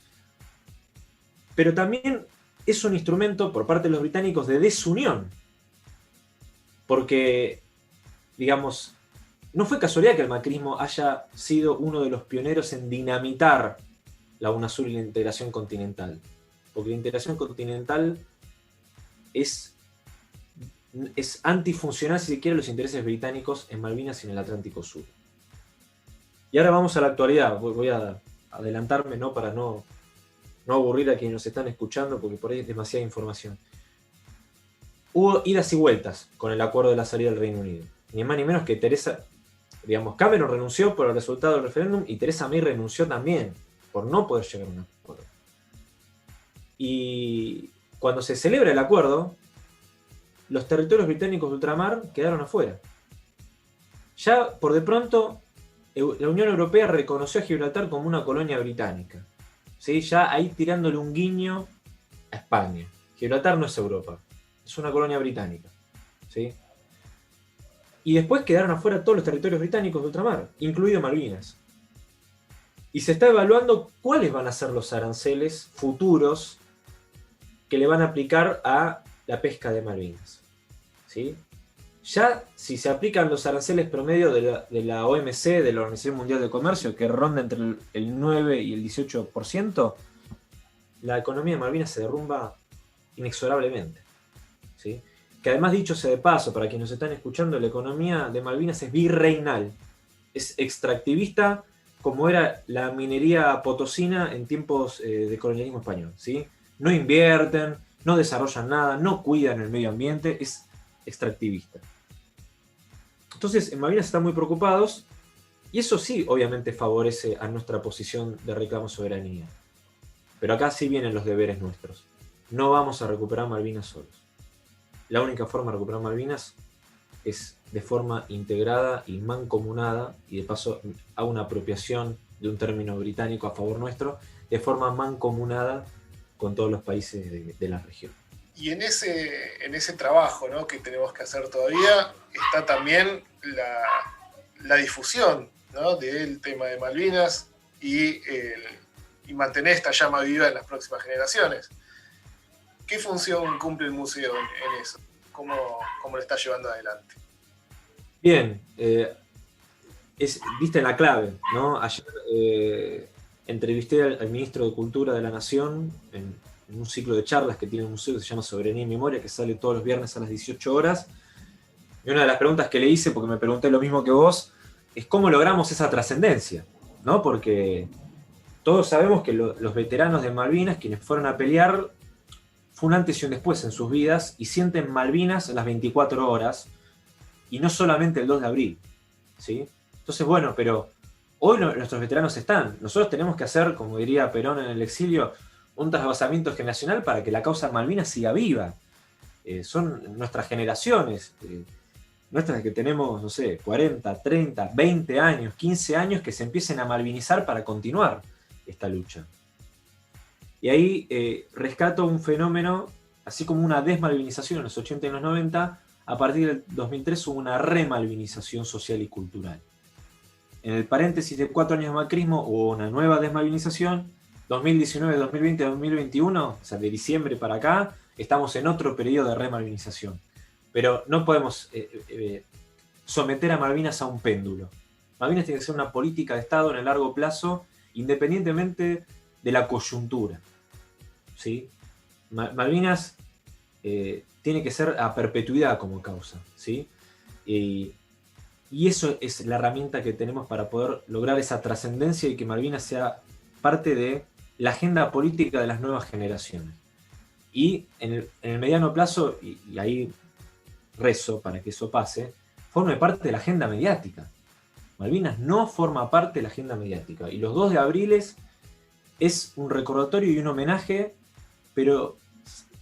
Pero también es un instrumento por parte de los británicos de desunión, porque, digamos, no fue casualidad que el macrismo haya sido uno de los pioneros en dinamitar la UNASUR y la integración continental. Porque la integración continental es antifuncional, si se quiere, los intereses británicos en Malvinas y en el Atlántico Sur. Y ahora vamos a la actualidad. Voy a adelantarme, ¿no? Para no aburrir a quienes nos están escuchando, porque por ahí es demasiada información. Hubo idas y vueltas con el acuerdo de la salida del Reino Unido. Ni más ni menos que Cameron renunció por el resultado del referéndum y Theresa May renunció también por no poder llegar a un acuerdo. Y cuando se celebra el acuerdo, los territorios británicos de ultramar quedaron afuera. Ya por de pronto, la Unión Europea reconoció a Gibraltar como una colonia británica. ¿Sí? Ya ahí tirándole un guiño a España. Gibraltar no es Europa, es una colonia británica. ¿Sí? Y después quedaron afuera todos los territorios británicos de ultramar, incluido Malvinas. Y se está evaluando cuáles van a ser los aranceles futuros que le van a aplicar a la pesca de Malvinas. ¿Sí? Ya si se aplican los aranceles promedio de la OMC, de la Organización Mundial de Comercio, que ronda entre el 9 y el 18%, la economía de Malvinas se derrumba inexorablemente. ¿Sí? Que además, dicho sea de paso, para quienes nos están escuchando, la economía de Malvinas es virreinal, es extractivista como era la minería potosina en tiempos de colonialismo español. ¿Sí? No invierten, no desarrollan nada, no cuidan el medio ambiente, es extractivista. Entonces, en Malvinas están muy preocupados y eso sí, obviamente, favorece a nuestra posición de reclamo de soberanía. Pero acá sí vienen los deberes nuestros. No vamos a recuperar Malvinas solos. La única forma de recuperar Malvinas es de forma integrada y mancomunada, y de paso hago una apropiación de un término británico a favor nuestro, de forma mancomunada con todos los países de la región. Y en ese trabajo, ¿no?, que tenemos que hacer todavía, está también la difusión, ¿no?, del tema de Malvinas y mantener esta llama viva en las próximas generaciones. ¿Qué función cumple el museo en eso? ¿Cómo lo está llevando adelante? Bien, viste la clave, ¿no? Ayer entrevisté al ministro de Cultura de la Nación en un ciclo de charlas que tiene el museo que se llama Soberanía y Memoria, que sale todos los viernes a las 18 horas. Y una de las preguntas que le hice, porque me pregunté lo mismo que vos, es cómo logramos esa trascendencia, ¿no? Porque todos sabemos que los veteranos de Malvinas, quienes fueron a pelear, fue un antes y un después en sus vidas y sienten Malvinas las 24 horas y no solamente el 2 de abril, ¿sí? Entonces, bueno, pero hoy nuestros veteranos están. Nosotros tenemos que hacer, como diría Perón en el exilio, un trasvasamiento generacional para que la causa Malvinas siga viva. Son nuestras generaciones, nuestras que tenemos, no sé, 40, 30, 20 años, 15 años, que se empiecen a malvinizar para continuar esta lucha. Y ahí rescato un fenómeno, así como una desmalvinización en los 80 y los 90, a partir del 2003 hubo una remalvinización social y cultural. En el paréntesis de 4 años de macrismo hubo una nueva desmalvinización. 2019, 2020, 2021, o sea, de diciembre para acá, estamos en otro periodo de remalvinización. Pero no podemos someter a Malvinas a un péndulo. Malvinas tiene que ser una política de Estado en el largo plazo, independientemente de la coyuntura. ¿Sí? Malvinas tiene que ser a perpetuidad como causa. ¿Sí? Y eso es la herramienta que tenemos para poder lograr esa trascendencia y que Malvinas sea parte de la agenda política de las nuevas generaciones. Y en el mediano plazo, y ahí rezo para que eso pase, forme parte de la agenda mediática. Malvinas no forma parte de la agenda mediática. Y los 2 de abril es un recordatorio y un homenaje, pero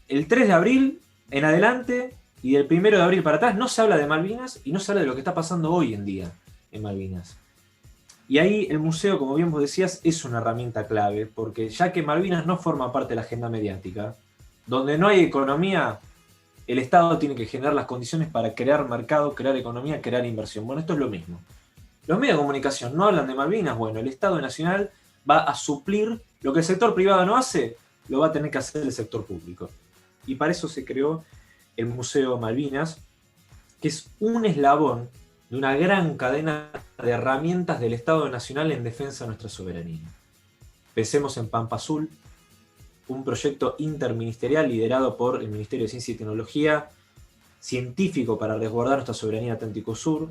el 3 de abril en adelante y del 1 de abril para atrás no se habla de Malvinas y no se habla de lo que está pasando hoy en día en Malvinas. Y ahí el museo, como bien vos decías, es una herramienta clave, porque ya que Malvinas no forma parte de la agenda mediática, donde no hay economía, el Estado tiene que generar las condiciones para crear mercado, crear economía, crear inversión. Bueno, esto es lo mismo. Los medios de comunicación no hablan de Malvinas, bueno, el Estado Nacional va a suplir lo que el sector privado no hace, lo va a tener que hacer el sector público. Y para eso se creó el Museo Malvinas, que es un eslabón de una gran cadena de herramientas del Estado Nacional en defensa de nuestra soberanía. Pensemos en Pampa Azul, un proyecto interministerial liderado por el Ministerio de Ciencia y Tecnología, científico para resguardar nuestra soberanía Atlántico Sur.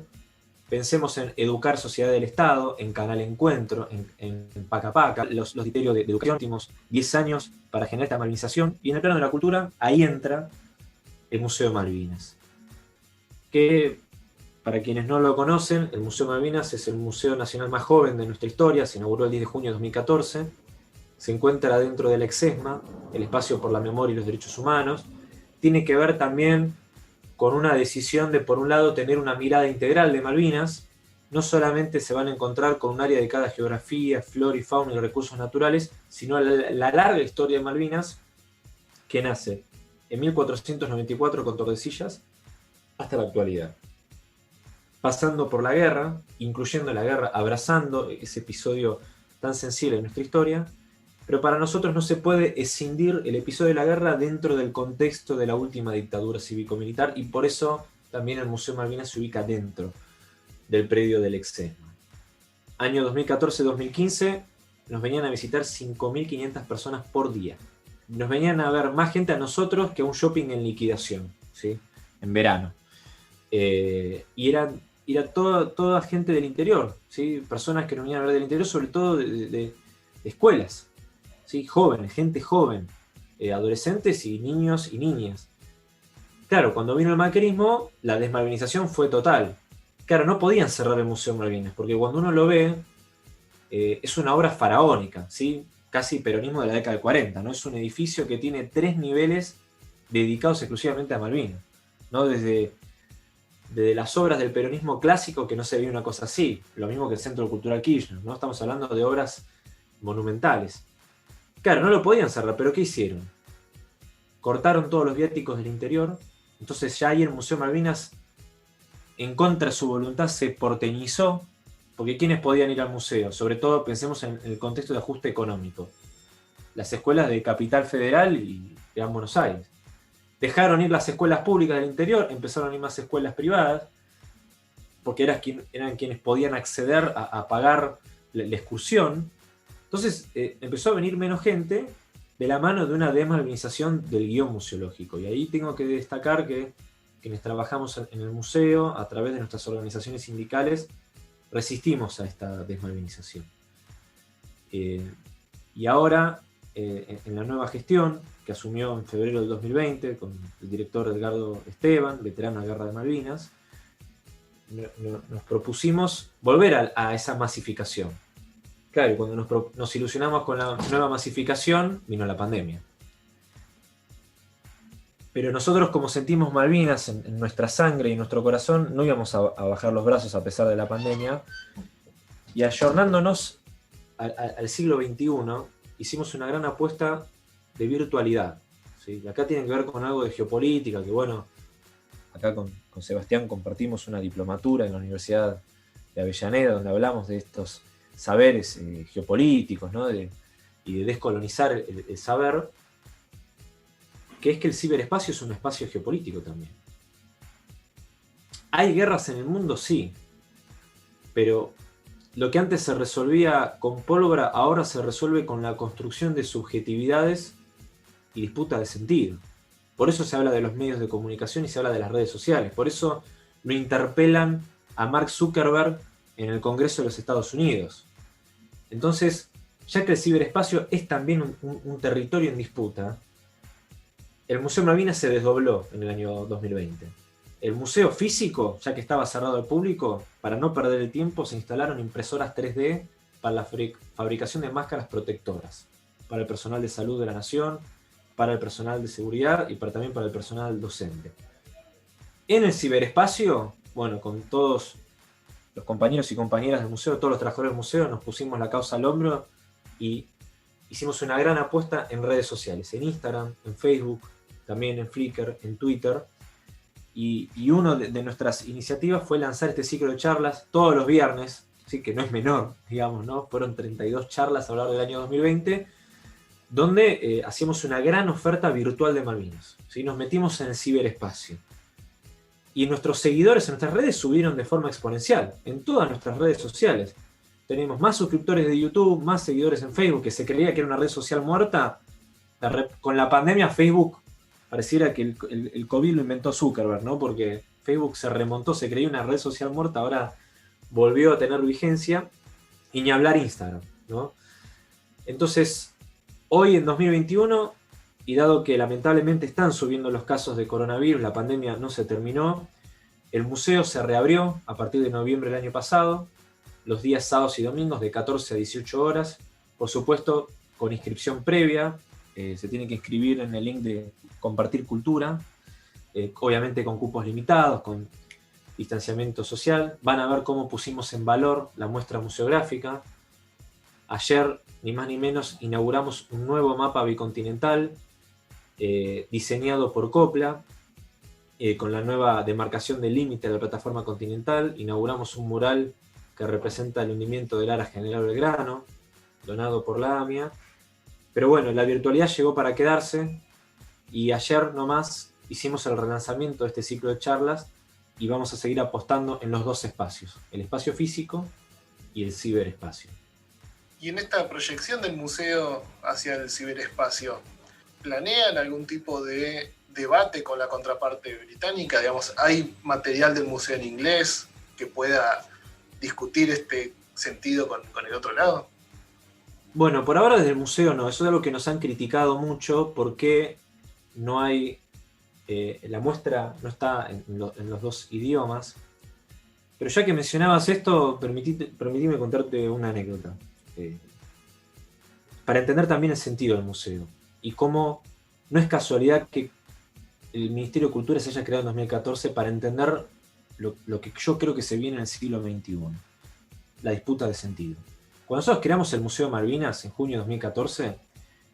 Pensemos en Educar Sociedad del Estado, en Canal Encuentro, en Paca Paca, los criterios de educación, últimos 10 años para generar esta malvinización. Y en el plano de la cultura, ahí entra el Museo de Malvinas. Que, para quienes no lo conocen, el Museo de Malvinas es el museo nacional más joven de nuestra historia, se inauguró el 10 de junio de 2014, se encuentra dentro del EXESMA, el Espacio por la Memoria y los Derechos Humanos. Tiene que ver también con una decisión de, por un lado, tener una mirada integral de Malvinas. No solamente se van a encontrar con un área dedicada a geografía, flora y fauna y recursos naturales, sino la larga historia de Malvinas, que nace en 1494 con Tordesillas hasta la actualidad. Pasando por la guerra, incluyendo la guerra, abrazando ese episodio tan sensible en nuestra historia, pero para nosotros no se puede escindir el episodio de la guerra dentro del contexto de la última dictadura cívico-militar, y por eso también el Museo Malvinas se ubica dentro del predio del EXESMA. Año 2014-2015 nos venían a visitar 5.500 personas por día. Nos venían a ver más gente a nosotros que a un shopping en liquidación, ¿sí? En verano. Y era toda gente del interior, ¿sí? Personas que nos venían a ver del interior, sobre todo de escuelas, ¿sí? Jóvenes, gente joven, adolescentes y niños y niñas. Claro, cuando vino el macrismo, la desmalvinización fue total. Claro, no podían cerrar el Museo Malvinas, porque cuando uno lo ve, es una obra faraónica, ¿sí? Casi peronismo de la década del 40, ¿no? Es un edificio que tiene 3 niveles dedicados exclusivamente a Malvinas, ¿no? Desde las obras del peronismo clásico, que no se veía una cosa así, lo mismo que el Centro Cultural Kirchner, ¿no? Estamos hablando de obras monumentales. Claro, no lo podían cerrar, pero ¿qué hicieron? Cortaron todos los viáticos del interior, entonces ya ahí el Museo Malvinas, en contra de su voluntad, se porteñizó, porque ¿quiénes podían ir al museo? Sobre todo pensemos en el contexto de ajuste económico. Las escuelas de Capital Federal y Gran Buenos Aires. Dejaron ir las escuelas públicas del interior, empezaron a ir más escuelas privadas, porque eran quienes podían acceder a pagar la excursión. Entonces empezó a venir menos gente de la mano de una desmalvinización del guión museológico. Y ahí tengo que destacar que quienes trabajamos en el museo, a través de nuestras organizaciones sindicales, resistimos a esta desmalvinización. Y ahora, en la nueva gestión, que asumió en febrero del 2020, con el director Edgardo Esteban, veterano de la Guerra de Malvinas, nos propusimos volver a esa masificación. Claro, y cuando nos ilusionamos con la nueva masificación, vino la pandemia. Pero nosotros, como sentimos Malvinas en nuestra sangre y en nuestro corazón, no íbamos a bajar los brazos a pesar de la pandemia. Y ayornándonos al siglo XXI, hicimos una gran apuesta de virtualidad, ¿sí? Y acá tiene que ver con algo de geopolítica, que bueno, acá con Sebastián compartimos una diplomatura en la Universidad de Avellaneda, donde hablamos de estos saberes geopolíticos, ¿no? Y de descolonizar el saber, que es que el ciberespacio es un espacio geopolítico también. ¿Hay guerras en el mundo? Sí, pero lo que antes se resolvía con pólvora, ahora se resuelve con la construcción de subjetividades y disputa de sentido. Por eso se habla de los medios de comunicación y se habla de las redes sociales. Por eso lo interpelan a Mark Zuckerberg en el Congreso de los Estados Unidos. Entonces, ya que el ciberespacio es también un territorio en disputa, el Museo Malvinas se desdobló en el año 2020. El museo físico, ya que estaba cerrado al público, para no perder el tiempo, se instalaron impresoras 3D para la fabricación de máscaras protectoras, para el personal de salud de la nación, para el personal de seguridad y también para el personal docente. En el ciberespacio, bueno, con todos los compañeros y compañeras del museo, todos los trabajadores del museo, nos pusimos la causa al hombro y hicimos una gran apuesta en redes sociales, en Instagram, en Facebook, también en Flickr, en Twitter. Y una de nuestras iniciativas fue lanzar este ciclo de charlas todos los viernes, ¿sí? Que no es menor, digamos, ¿no? Fueron 32 charlas a lo largo del año 2020, donde hacíamos una gran oferta virtual de Malvinas, ¿sí? Nos metimos en el ciberespacio. Y nuestros seguidores en nuestras redes subieron de forma exponencial, en todas nuestras redes sociales. tenemos más suscriptores de YouTube, más seguidores en Facebook, que se creía que era una red social muerta. Con la pandemia Facebook pareciera que el COVID lo inventó Zuckerberg, ¿no? Porque Facebook se remontó, se creía una red social muerta, ahora volvió a tener vigencia, y ni hablar Instagram, ¿no? Entonces, hoy en 2021, y dado que lamentablemente están subiendo los casos de coronavirus, la pandemia no se terminó, el museo se reabrió a partir de noviembre del año pasado, los días sábados y domingos de 14 a 18 horas, por supuesto con inscripción previa, se tiene que inscribir en el link de Compartir Cultura, obviamente con cupos limitados, con distanciamiento social. Van a ver cómo pusimos en valor la muestra museográfica. Ayer, ni más ni menos, inauguramos un nuevo mapa bicontinental diseñado por Copla, con la nueva demarcación del límite de la plataforma continental. Inauguramos un mural que representa el hundimiento del Ara General Belgrano, donado por la AMIA. Pero bueno, la virtualidad llegó para quedarse, y ayer nomás hicimos el relanzamiento de este ciclo de charlas, y vamos a seguir apostando en los dos espacios, el espacio físico y el ciberespacio. Y en esta proyección del museo hacia el ciberespacio, ¿planean algún tipo de debate con la contraparte británica? Digamos, ¿hay material del museo en inglés que pueda discutir este sentido con el otro lado? Bueno, por ahora desde el museo no. Eso es algo que nos han criticado mucho, porque no hay... la muestra no está en los dos idiomas. Pero ya que mencionabas esto, permitime contarte una anécdota. Para entender también el sentido del museo. Y cómo no es casualidad que el Ministerio de Cultura se haya creado en 2014 para entender lo que yo creo que se viene en el siglo XXI. La disputa de sentido. Cuando nosotros creamos el Museo Malvinas en junio de 2014,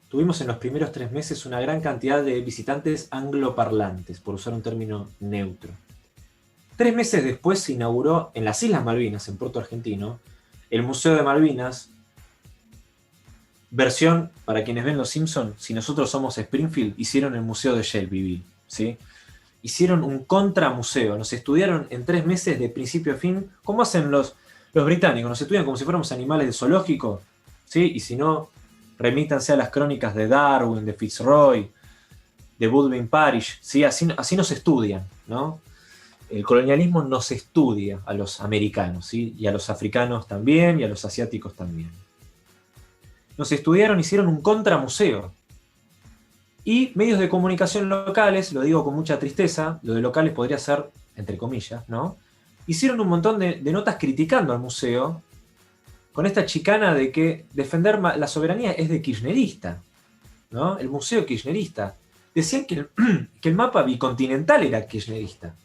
tuvimos en los primeros 3 meses una gran cantidad de visitantes angloparlantes, por usar un término neutro. 3 meses después se inauguró en las Islas Malvinas, en Puerto Argentino, el Museo de Malvinas, versión, para quienes ven Los Simpsons, si nosotros somos Springfield, hicieron el Museo de Shelbyville, ¿sí? Hicieron un contramuseo, nos estudiaron en 3 meses de principio a fin, como hacen los británicos, nos estudian como si fuéramos animales de zoológico, ¿sí? Y si no, remítanse a las crónicas de Darwin, de Fitzroy, de Woodbine Parish, ¿sí? Así nos estudian, ¿no? El colonialismo nos estudia a los americanos, ¿sí? Y a los africanos también, y a los asiáticos también. Nos estudiaron, hicieron un contramuseo. Y medios de comunicación locales, lo digo con mucha tristeza, lo de locales podría ser, entre comillas, ¿no? Hicieron un montón de notas criticando al museo, con esta chicana de que defender la soberanía es de kirchnerista, ¿no? El museo kirchnerista. Decían que el mapa bicontinental era kirchnerista,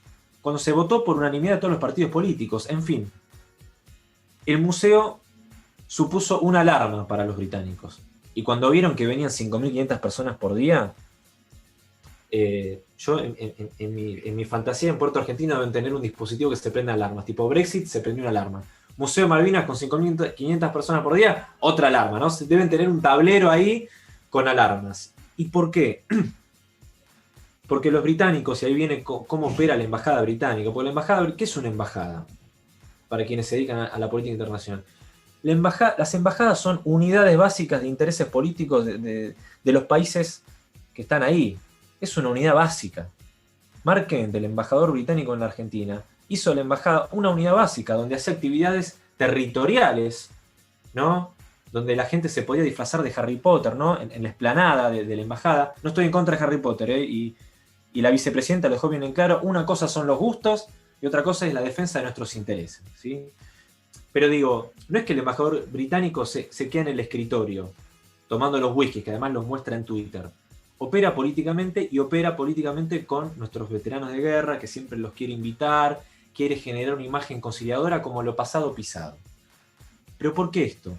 cuando se votó por unanimidad de todos los partidos políticos. En fin, el museo supuso una alarma para los británicos. Y cuando vieron que venían 5.500 personas por día, yo en mi fantasía en Puerto Argentino deben tener un dispositivo que se prende alarmas, tipo Brexit se prendió una alarma. Museo Malvinas con 5.500 personas por día, otra alarma, ¿no? Deben tener un tablero ahí con alarmas. ¿Y por qué? Porque los británicos, y ahí viene cómo opera la embajada británica, porque la embajada, ¿qué es una embajada? Para quienes se dedican a la política internacional. Las embajadas son unidades básicas de intereses políticos de los países que están ahí. Es una unidad básica. Mark Kent, el embajador británico en la Argentina, hizo la embajada una unidad básica donde hacía actividades territoriales, ¿no? Donde la gente se podía disfrazar de Harry Potter, ¿no? En la explanada de la embajada. No estoy en contra de Harry Potter, ¿eh? Y la vicepresidenta lo dejó bien en claro. Una cosa son los gustos y otra cosa es la defensa de nuestros intereses, ¿sí? Pero digo, no es que el embajador británico se quede en el escritorio tomando los whiskies, que además los muestra en Twitter. Opera políticamente, y opera políticamente con nuestros veteranos de guerra, que siempre los quiere invitar, quiere generar una imagen conciliadora como lo pasado pisado. ¿Pero por qué esto?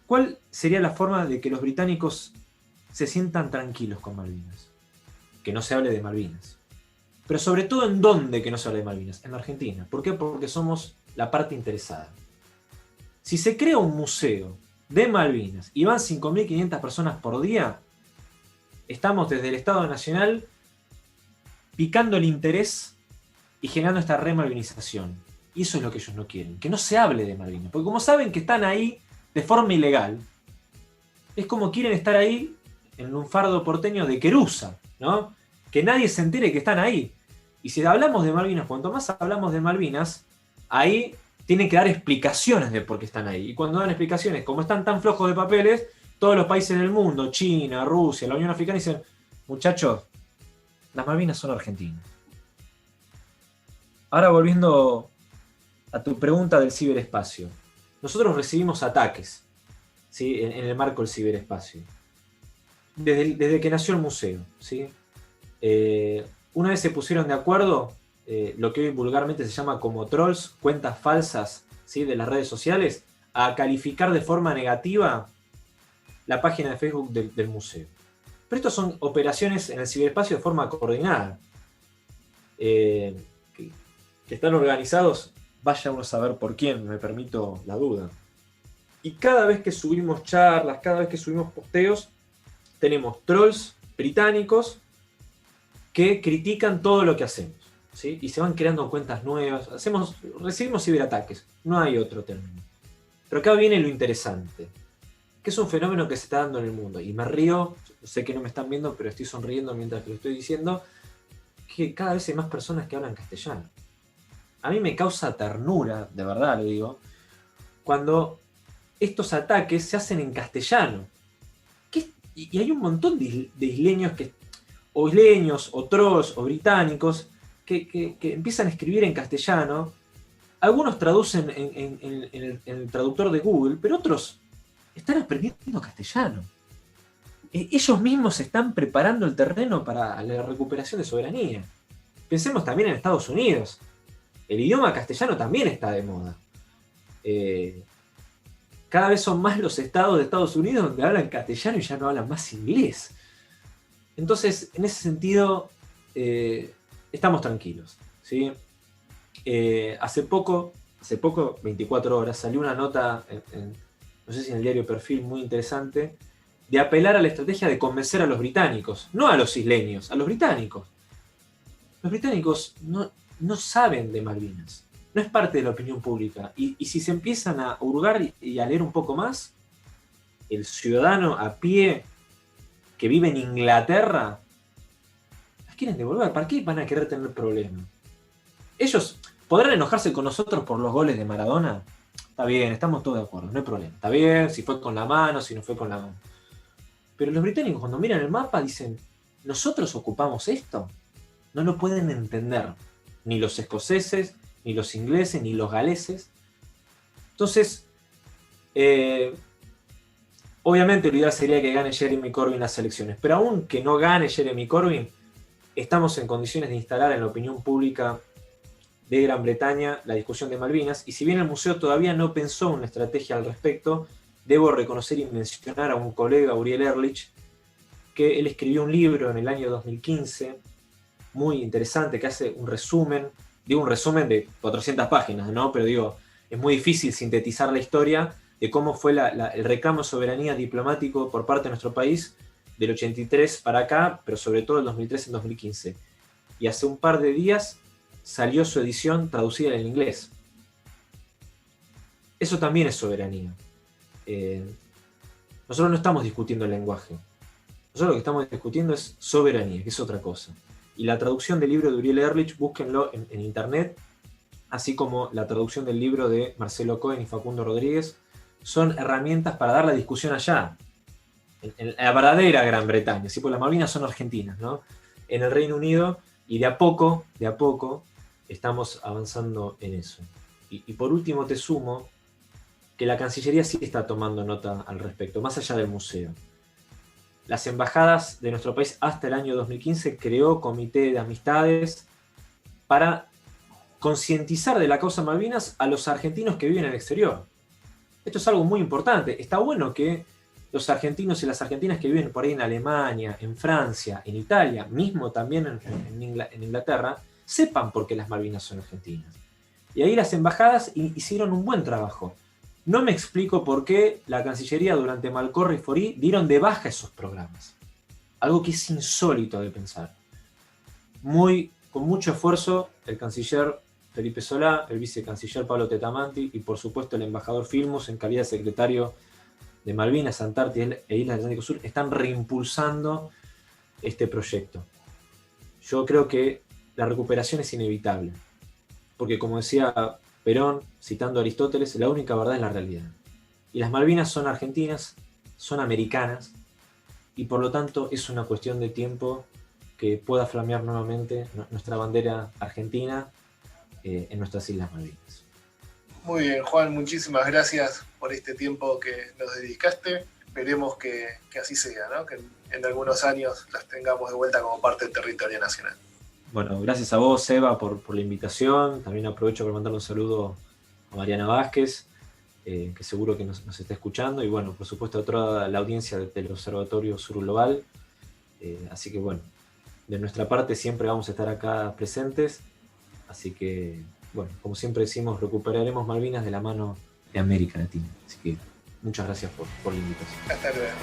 ¿Cuál sería la forma de que los británicos se sientan tranquilos con Malvinas? Que no se hable de Malvinas. Pero sobre todo, ¿en dónde que no se hable de Malvinas? En la Argentina. ¿Por qué? Porque somos la parte interesada. Si se crea un museo de Malvinas y van 5.500 personas por día, estamos desde el Estado Nacional picando el interés y generando esta remalvinización. Y eso es lo que ellos no quieren, que no se hable de Malvinas. Porque como saben que están ahí de forma ilegal, es como quieren estar ahí en el lunfardo porteño de Querusa, ¿no? Que nadie se entere que están ahí. Y si hablamos de Malvinas, cuanto más hablamos de Malvinas, ahí tienen que dar explicaciones de por qué están ahí. Y cuando dan explicaciones, como están tan flojos de papeles, todos los países del mundo, China, Rusia, la Unión Africana, dicen, muchachos, las Malvinas son argentinas. Ahora volviendo a tu pregunta del ciberespacio. Nosotros recibimos ataques, ¿sí? En el marco del ciberespacio. Desde que nació el museo, ¿sí? Una vez se pusieron de acuerdo lo que hoy vulgarmente se llama como trolls, cuentas falsas, ¿sí? De las redes sociales, a calificar de forma negativa la página de Facebook del museo. Pero estas son operaciones en el ciberespacio de forma coordinada, que están organizados, vaya uno a saber por quién, me permito la duda. Y cada vez que subimos charlas, cada vez que subimos posteos, tenemos trolls británicos que critican todo lo que hacemos, ¿sí? Y se van creando cuentas nuevas. Recibimos ciberataques, no hay otro término. Pero acá viene lo interesante, que es un fenómeno que se está dando en el mundo. Y me río, sé que no me están viendo, pero estoy sonriendo mientras que lo estoy diciendo, que cada vez hay más personas que hablan castellano. A mí me causa ternura, de verdad lo digo, cuando estos ataques se hacen en castellano. Y hay un montón de isleños, o isleños, o trolls, o británicos, que empiezan a escribir en castellano. Algunos traducen en el traductor de Google, pero otros están aprendiendo castellano. Ellos mismos están preparando el terreno para la recuperación de soberanía. Pensemos también en Estados Unidos. El idioma castellano también está de moda. Cada vez son más los estados de Estados Unidos donde hablan castellano y ya no hablan más inglés. Entonces, en ese sentido, estamos tranquilos, ¿sí? Hace poco, 24 horas, salió una nota, no sé si en el diario Perfil, muy interesante, de apelar a la estrategia de convencer a los británicos, no a los isleños, a los británicos. Los británicos no saben de Malvinas, no es parte de la opinión pública. Y si se empiezan a hurgar y a leer un poco más, el ciudadano a pie que vive en Inglaterra, las quieren devolver. ¿Para qué van a querer tener problemas? Ellos podrán enojarse con nosotros por los goles de Maradona. Está bien, estamos todos de acuerdo, no hay problema. Está bien, si fue con la mano, si no fue con la mano. Pero los británicos cuando miran el mapa dicen, ¿nosotros ocupamos esto? No lo pueden entender. Ni los escoceses, ni los ingleses, ni los galeses. Entonces, obviamente lo ideal sería que gane Jeremy Corbyn las elecciones, pero aún que no gane Jeremy Corbyn, estamos en condiciones de instalar en la opinión pública de Gran Bretaña la discusión de Malvinas, y si bien el museo todavía no pensó una estrategia al respecto, debo reconocer y mencionar a un colega, Uriel Ehrlich, que él escribió un libro en el año 2015, muy interesante, que hace un resumen de 400 páginas, ¿no? Pero digo, es muy difícil sintetizar la historia de cómo fue el reclamo de soberanía diplomático por parte de nuestro país del 83 para acá, pero sobre todo del 2013 en 2015. Y hace un par de días salió su edición traducida en inglés. Eso también es soberanía. Nosotros no estamos discutiendo el lenguaje. Nosotros lo que estamos discutiendo es soberanía, que es otra cosa. Y la traducción del libro de Uriel Ehrlich, búsquenlo en internet, así como la traducción del libro de Marcelo Cohen y Facundo Rodríguez, son herramientas para dar la discusión allá, en la verdadera Gran Bretaña. Sí, pues las Malvinas son argentinas, ¿no? En el Reino Unido, y de a poco, estamos avanzando en eso. Y por último te sumo que la Cancillería sí está tomando nota al respecto, más allá del museo. Las embajadas de nuestro país hasta el año 2015 creó comité de amistades para concientizar de la causa Malvinas a los argentinos que viven en el exterior. Esto es algo muy importante. Está bueno que los argentinos y las argentinas que viven por ahí en Alemania, en Francia, en Italia, mismo también en Inglaterra, sepan por qué las Malvinas son argentinas. Y ahí las embajadas hicieron un buen trabajo. No me explico por qué la Cancillería durante Malcorra y Forí dieron de baja esos programas. Algo que es insólito de pensar. Con mucho esfuerzo, el canciller Felipe Solá, el vicecanciller Pablo Tetamanti y por supuesto el embajador Filmus en calidad de secretario de Malvinas, Antártida e Islas del Atlántico Sur, están reimpulsando este proyecto. Yo creo que la recuperación es inevitable, porque como decía Perón, citando a Aristóteles, la única verdad es la realidad. Y las Malvinas son argentinas, son americanas, y por lo tanto es una cuestión de tiempo que pueda flamear nuevamente nuestra bandera argentina en nuestras Islas Malvinas. Muy bien, Juan, muchísimas gracias por este tiempo que nos dedicaste. Esperemos que así sea, ¿no? Que en algunos años las tengamos de vuelta como parte del territorio nacional. Bueno, gracias a vos, Eva, por la invitación. También aprovecho para mandar un saludo a Mariana Vázquez, que seguro que nos está escuchando, y bueno, por supuesto a toda la audiencia del Observatorio Sur Global. Así que bueno, de nuestra parte siempre vamos a estar acá presentes. Así que, bueno, como siempre decimos, recuperaremos Malvinas de la mano de América Latina. Así que muchas gracias por la invitación. Hasta luego.